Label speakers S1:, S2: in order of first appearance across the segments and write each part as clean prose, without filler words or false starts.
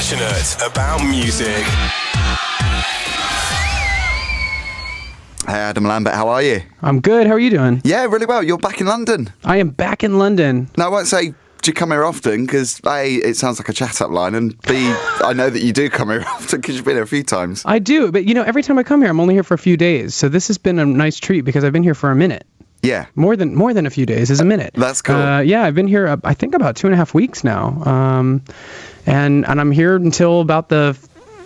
S1: Passionate about music.
S2: Hey Adam, Lambert, how are you?
S3: I'm good. How are you doing?
S2: Yeah, really well. You're back in London.
S3: I am back in London.
S2: Now, I won't say do you come here often, because A, it sounds like a chat-up line, and B, I know that you do come here often because you've been here a few times.
S3: I do, but every time I come here, I'm only here for a few days. So this has been a nice treat because I've been here for a minute.
S2: Yeah.
S3: More than a few days is a minute.
S2: That's cool.
S3: Yeah, I've been here, I think, about 2.5 weeks now. And I'm here until about the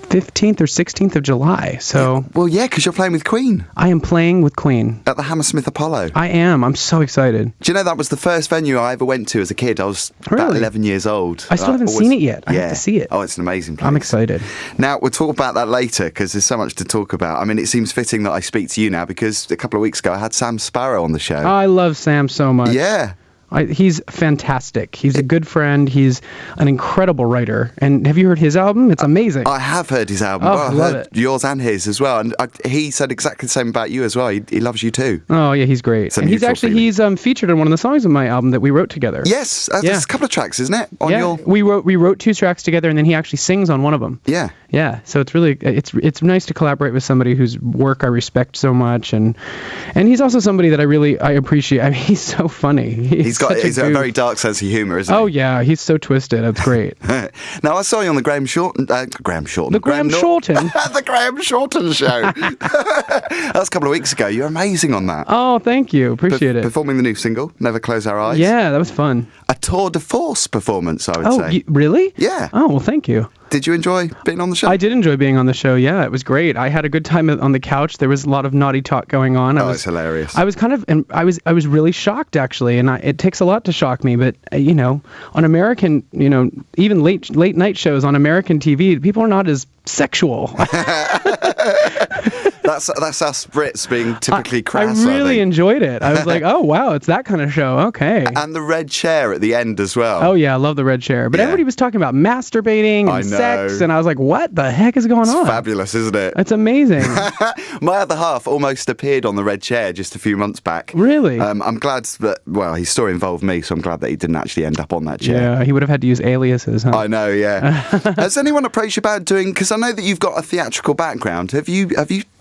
S3: 15th or 16th of July. So
S2: Well, yeah, because you're playing with Queen.
S3: I am playing with Queen.
S2: At the Hammersmith Apollo.
S3: I am. I'm so excited.
S2: Do you know that was the first venue I ever went to as a kid? I was about
S3: Really?
S2: 11 years old.
S3: I still haven't seen it yet. I have to see it.
S2: Oh, it's an amazing place.
S3: I'm excited.
S2: Now, we'll talk about that later because there's so much to talk about. I mean, it seems fitting that I speak to you now because a couple of weeks ago I had Sam Sparro on the show.
S3: I love Sam so much.
S2: Yeah.
S3: He's fantastic. He's a good friend. He's an incredible writer. And have you heard his album? It's amazing.
S2: I have heard his album.
S3: Oh,
S2: I
S3: love
S2: heard
S3: it.
S2: yours and his as well. And he said exactly the same about you as well. He loves you too.
S3: Oh, yeah, he's great.
S2: It's a
S3: And he's
S2: mutual
S3: actually,
S2: feeling.
S3: he's featured on one of the songs of my album that we wrote together.
S2: Yes,
S3: Yeah.
S2: there's a couple of tracks, isn't it? On
S3: Yeah,
S2: your...
S3: we wrote 2 tracks together, and then he actually sings on one of them.
S2: Yeah.
S3: Yeah, so it's really it's nice to collaborate with somebody whose work I respect so much, and he's also somebody that I appreciate. I mean, he's so funny.
S2: He's got
S3: such
S2: a very dark sense of humour, isn't
S3: Oh
S2: he?
S3: yeah, he's so twisted. It's great.
S2: Now, I saw you on the Graham Norton.
S3: The Graham Norton.
S2: The Graham Norton show. That was a couple of weeks ago. You're amazing on that.
S3: Oh, thank you. Appreciate it.
S2: Performing the new single, Never Close Our Eyes.
S3: Yeah, that was fun.
S2: A tour de force performance, I would
S3: Oh,
S2: say.
S3: really?
S2: Yeah.
S3: Oh, well, thank you.
S2: Did you enjoy being on the show?
S3: I did enjoy being on the show. Yeah, it was great. I had a good time on the couch. There was a lot of naughty talk going on.
S2: It's hilarious.
S3: I was I was really shocked actually, and it takes a lot to shock me. But on American, even late night shows on American TV, people are not as sexual.
S2: That's us Brits being typically crass.
S3: I really
S2: think.
S3: enjoyed it. I was like, oh wow, it's that kind of show. Okay.
S2: And the red chair at the end as well.
S3: Oh yeah, I love the red chair. But
S2: Yeah.
S3: everybody was talking about masturbating
S2: I
S3: and
S2: know.
S3: sex, and I was like, what the heck is going on?
S2: Fabulous, isn't it?
S3: It's amazing.
S2: My other half almost appeared on the red chair just a few months back.
S3: Really?
S2: I'm glad that, well, his story involved me, so I'm glad that he didn't actually end up on that chair.
S3: Yeah, he would have had to use aliases, huh?
S2: I know, yeah. Has anyone approached you about doing, because I know that you've got a theatrical background, have you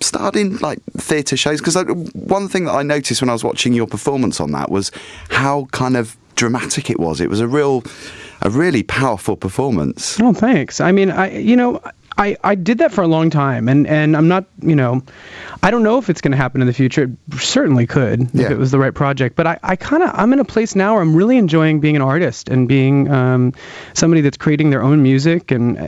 S2: started in like theatre shows? Because one thing that I noticed when I was watching your performance on that was how kind of dramatic it was. It was a really powerful performance.
S3: Oh, thanks. I mean, I did that for a long time, and I'm not, I don't know if it's going to happen in the future. It certainly could if it was the right project. But I'm in a place now where I'm really enjoying being an artist and being somebody that's creating their own music. And,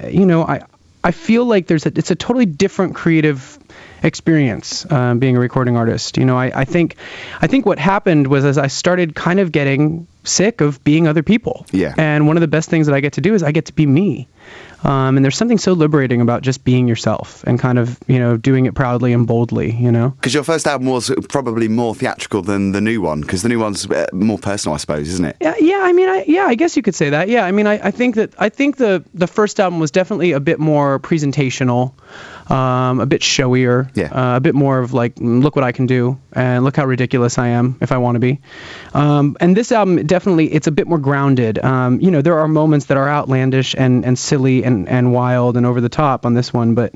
S3: I feel like it's a totally different creative experience being a recording artist. I think what happened was as I started kind of getting sick of being other people.
S2: Yeah.
S3: And one of the best things that I get to do is I get to be me. And there's something so liberating about just being yourself and kind of, doing it proudly and boldly,
S2: Because your first album was probably more theatrical than the new one, because the new one's more personal, I suppose, isn't it?
S3: Yeah. I mean, I guess you could say that. Yeah. I mean, I think the first album was definitely a bit more presentational, a bit showier, a bit more of like, look what I can do and look how ridiculous I am if I want to be. And this album definitely, it's a bit more grounded. There are moments that are outlandish and silly and wild and over the top on this one, but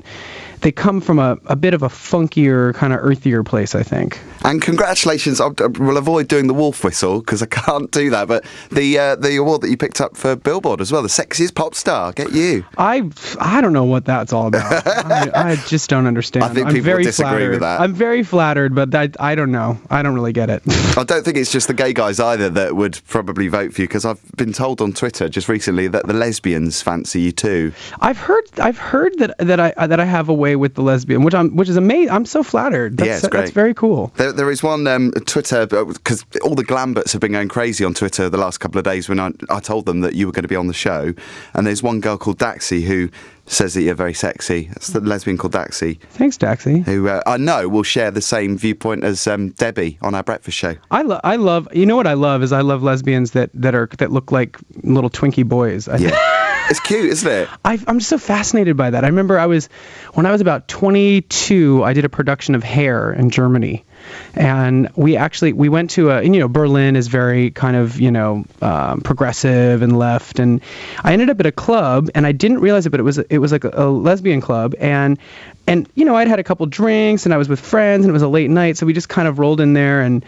S3: they come from a bit of a funkier, kind of earthier place, I think.
S2: And congratulations, we'll avoid doing the wolf whistle because I can't do that, but the award that you picked up for Billboard as well, the sexiest pop star, get you.
S3: I don't know what that's all about. I just don't understand.
S2: I think
S3: I'm
S2: people
S3: very
S2: disagree
S3: flattered.
S2: with that.
S3: I'm very flattered, but I don't know. I don't really get it.
S2: I don't think it's just the gay guys either that would probably vote for you, because I've been told on Twitter just recently that the lesbians fancy you too.
S3: I've heard that I have a way with the lesbian, which is amazing. I'm so flattered.
S2: It's great.
S3: That's very cool.
S2: There is one Twitter, because all the Lamberts have been going crazy on Twitter the last couple of days when I told them that you were going to be on the show, and there's one girl called Daxie who says that you're very sexy. That's the lesbian called Daxie.
S3: Thanks, Daxie.
S2: Who I know will share the same viewpoint as Debbie on our breakfast show.
S3: I love. You know what I love is I love lesbians that look like little Twinkie boys.
S2: It's cute, isn't it?
S3: I'm just so fascinated by that. I remember when I was about 22, I did a production of Hair in Germany. and we went to Berlin is very kind of progressive and left, and I ended up at a club, and I didn't realize it, but it was like a lesbian club, and I'd had a couple drinks, and I was with friends, and it was a late night, so we just kind of rolled in there, and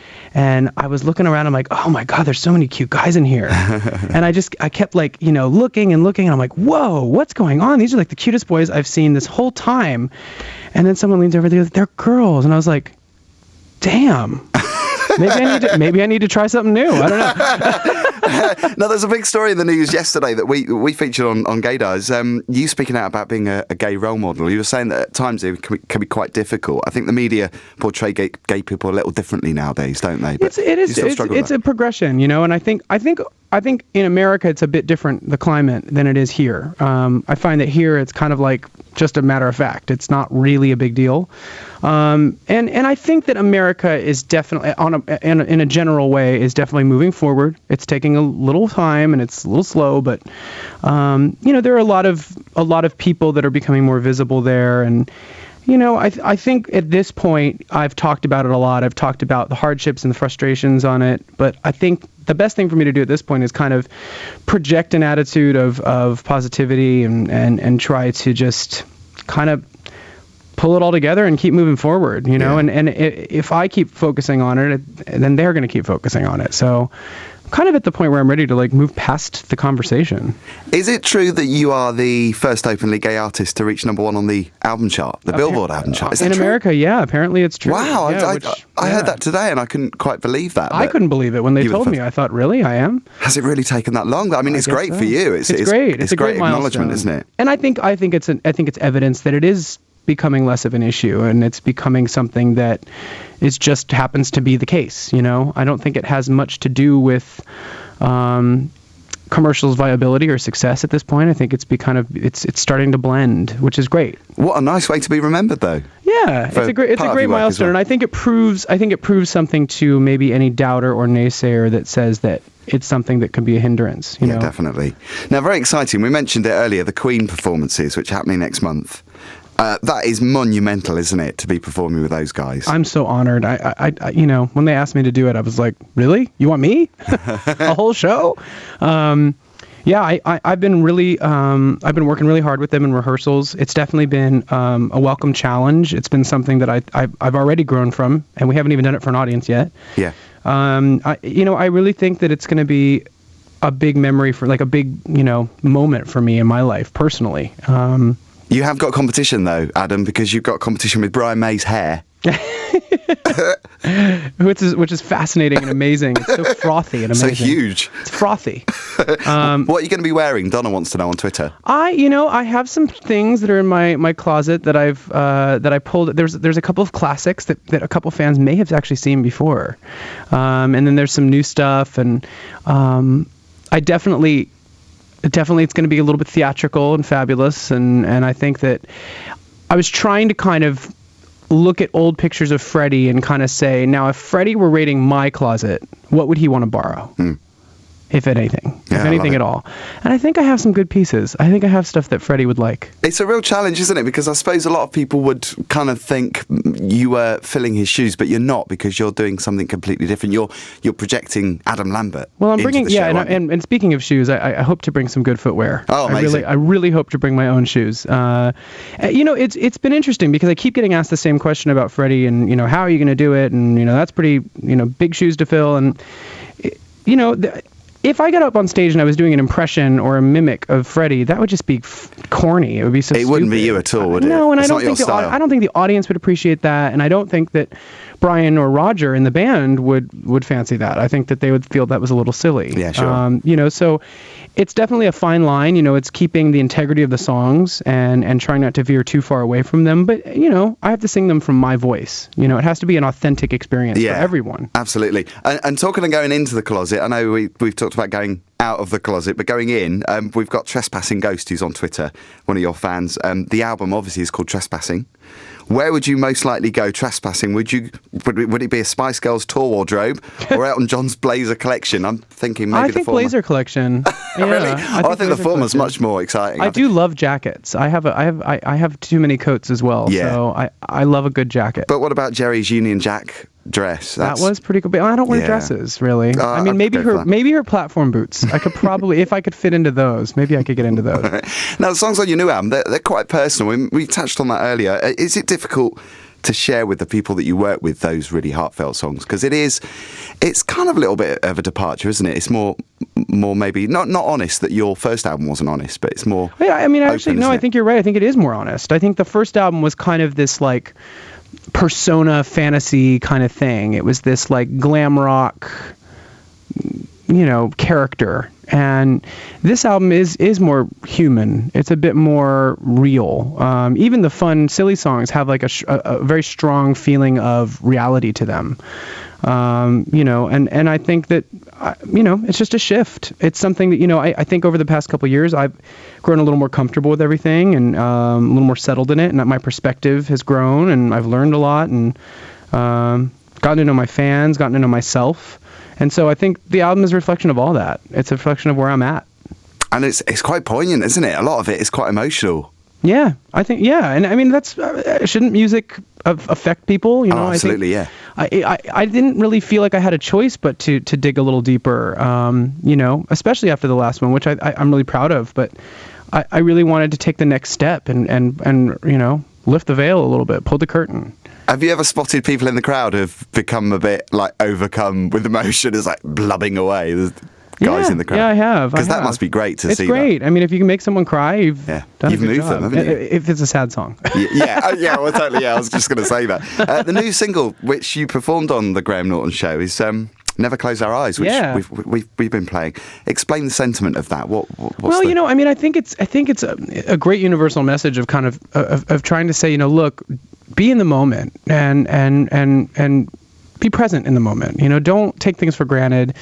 S3: I was looking around, I'm like, oh my God, there's so many cute guys in here. And I kept like, looking, and I'm like, whoa, what's going on? These are like the cutest boys I've seen this whole time. And then someone leans over there, they're girls. And I was like, damn. Maybe I need to try something new. I don't know.
S2: No, there's a big story in the news yesterday that we featured on Gaydar. You speaking out about being a gay role model. You were saying that at times it can be quite difficult. I think the media portray gay people a little differently nowadays, don't they? But
S3: it's a progression, and I think in America it's a bit different, the climate, than it is here. I find that here it's kind of like just a matter of fact. It's not really a big deal. And I think that America is definitely, in a general way, is definitely moving forward. It's taking a little time and it's a little slow, but there are a lot of people that are becoming more visible there. And I think at this point I've talked about it a lot. I've talked about the hardships and the frustrations on it, but I think the best thing for me to do at this point is kind of project an attitude of positivity and try to just kind of pull it all together and keep moving forward, and if I keep focusing on it, then they're going to keep focusing on it. So I'm kind of at the point where I'm ready to move past the conversation.
S2: Is it true that you are the first openly gay artist to reach #1 on the album chart, the Billboard album chart? Is that
S3: in
S2: true?
S3: America? Yeah, apparently it's true.
S2: Wow,
S3: yeah,
S2: I heard that today and I couldn't quite believe that.
S3: I couldn't believe it when they told me. I thought, really, I am?
S2: Has it really taken that long? I mean, it's great for you. It's
S3: great. It's a great
S2: acknowledgement,
S3: milestone.
S2: isn't it?
S3: And I think it's evidence that it is becoming less of an issue, and it's becoming something that is just happens to be the case. I don't think it has much to do with commercials viability or success at this point. I think it's starting to blend, which is great.
S2: What a nice way to be remembered, though.
S3: Yeah, it's a great milestone, and I think it proves something to maybe any doubter or naysayer that says that it's something that can be a hindrance.
S2: Yeah, definitely. Now, very exciting. We mentioned it earlier, the Queen performances, which are happening next month. That is monumental, isn't it, to be performing with those guys?
S3: I'm so honored. I when they asked me to do it, I was like, really? You want me? A whole show? Yeah, I've been working really hard with them in rehearsals. It's definitely been a welcome challenge. It's been something that I've already grown from, and we haven't even done it for an audience yet.
S2: Yeah.
S3: I really think that it's going to be a big memory for a big, moment for me in my life personally.
S2: You have got competition, though, Adam, because you've got competition with Brian May's hair.
S3: Which is fascinating and amazing. It's so frothy and amazing.
S2: So huge.
S3: It's frothy.
S2: What are you going to be wearing? Donna wants to know on Twitter.
S3: I have some things that are in my closet that I pulled. There's a couple of classics that a couple fans may have actually seen before, and then there's some new stuff, and I definitely it's going to be a little bit theatrical and fabulous, and I think that I was trying to kind of look at old pictures of Freddie and kind of say, now if Freddie were raiding my closet, what would he want to borrow? If anything at all. And I think I have some good pieces. I think I have stuff that Freddie would like. It's
S2: a real challenge, isn't it? Because I suppose a lot of people would kind of think you were filling his shoes, but you're not, because you're doing something completely different. You're projecting Adam Lambert.
S3: Well, I'm bringing and speaking of shoes, I hope to bring some good footwear.
S2: Oh, amazing.
S3: I really hope to bring my own shoes. It's been interesting because I keep getting asked the same question about Freddie and how are you going to do it, and that's pretty big shoes to fill, and if I got up on stage and I was doing an impression or a mimic of Freddie, that would just be corny. It would be so stupid.
S2: It wouldn't be you at all, would it?
S3: No, and
S2: I
S3: don't think the audience would appreciate that, and I don't think that Brian or Roger in the band would fancy that. I think that they would feel that was a little silly.
S2: Yeah, sure.
S3: So it's definitely a fine line. It's keeping the integrity of the songs and trying not to veer too far away from them. But, I have to sing them from my voice. It has to be an authentic experience for everyone.
S2: Absolutely. And talking and going into the closet, I know we've talked about going out of the closet, but going in, we've got Trespassing Ghost, who's on Twitter, one of your fans. The album obviously is called Trespassing. Where would you most likely go trespassing? Would it be a Spice Girls tour wardrobe or Elton John's Blazer collection? I'm thinking maybe the former.
S3: Blazer collection. Yeah,
S2: really? I think the former's much more exciting.
S3: I do love jackets. I have too many coats as well.
S2: Yeah.
S3: So I love a good jacket.
S2: But what about Jerry's Union Jack dress.
S3: That was pretty cool. But I don't wear dresses, really. I mean, maybe her platform boots. I could probably, if I could fit into those, maybe I could get into those.
S2: Now, the songs on your new album, they're quite personal. We touched on that earlier. Is it difficult to share with the people that you work with those really heartfelt songs? Because it's kind of a little bit of a departure, isn't it? It's more maybe not honest, that your first album wasn't honest, but it's more.
S3: Yeah, I mean,
S2: open,
S3: actually, no, I think you're right. I think it is more honest. I think the first album was kind of this like persona fantasy kind of thing. It was this like glam rock, character. And this album is more human. It's a bit more real. Even the fun, silly songs have like a very strong feeling of reality to them. And I think that, it's just a shift. It's something that, I think over the past couple of years, I've grown a little more comfortable with everything and a little more settled in it. And that my perspective has grown and I've learned a lot and gotten to know my fans, gotten to know myself. And so I think the album is a reflection of all that. It's a reflection of where I'm at.
S2: And it's quite poignant, isn't it? A lot of it is quite emotional.
S3: Yeah, I think, and I mean, that's, shouldn't music affect people?
S2: Absolutely,
S3: I didn't really feel like I had a choice but to dig a little deeper, especially after the last one, which I'm really proud of. But I really wanted to take the next step and lift the veil a little bit, pull the curtain.
S2: Have you ever spotted people in the crowd who've become a bit like overcome with emotion, as like blubbing away? There's guys in the crowd.
S3: Yeah, I have.
S2: Because that must be great to see.
S3: It's great.
S2: That.
S3: I mean, if you can make someone cry, you've done a good
S2: moved
S3: job.
S2: them, haven't you?
S3: If it's a sad song.
S2: Well, totally. Yeah, I was just going to say that. The new single, which you performed on the Graham Norton show, is "Never Close Our Eyes," which we've been playing. Explain the sentiment of that.
S3: I think it's a great universal message of kind of trying to say, look, be in the moment and be present in the moment. Don't take things for granted.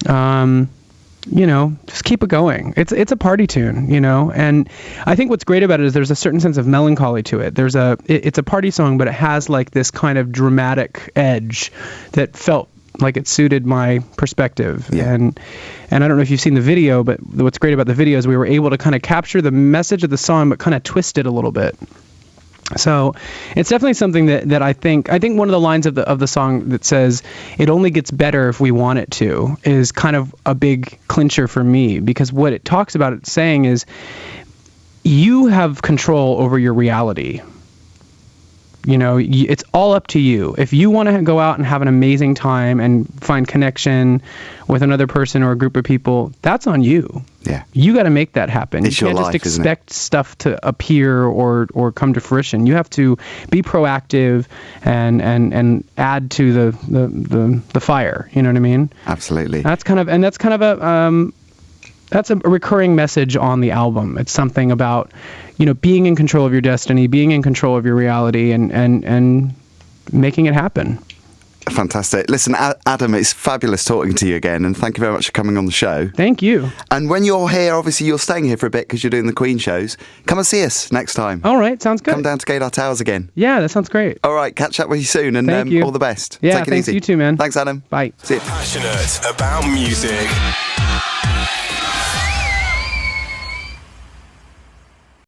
S3: Just keep it going. It's a party tune, and I think what's great about it is there's a certain sense of melancholy to it. It's a party song, but it has like this kind of dramatic edge that felt like it suited my perspective.
S2: Yeah.
S3: And I don't know if you've seen the video, but what's great about the video is we were able to kind of capture the message of the song, but kind of twist it a little bit. So it's definitely something that I think one of the lines of the song that says it only gets better if we want it to is kind of a big clincher for me, because what it talks about it saying is you have control over your reality. It's all up to you. If you want to go out and have an amazing time and find connection with another person or a group of people, that's on you.
S2: Yeah.
S3: You got to make that happen.
S2: It's
S3: you can't
S2: your life,
S3: just expect stuff to appear or come to fruition. You have to be proactive and add to the fire. You know what I mean?
S2: Absolutely.
S3: That's kind of that's a recurring message on the album. It's something about, being in control of your destiny, being in control of your reality, and making it happen.
S2: Fantastic. Listen, Adam, it's fabulous talking to you again, and thank you very much for coming on the show.
S3: Thank you.
S2: And when you're here, obviously you're staying here for a bit because you're doing the Queen shows. Come and see us next time.
S3: All right, sounds good.
S2: Come down to Gaydar Towers again.
S3: Yeah, that sounds great.
S2: All right, catch up with you soon, and
S3: Thank you.
S2: all the best.
S3: Yeah,
S2: Take it
S3: thanks.
S2: easy.
S3: You too, man.
S2: Thanks, Adam.
S3: Bye.
S2: See you.
S1: Passionate about music.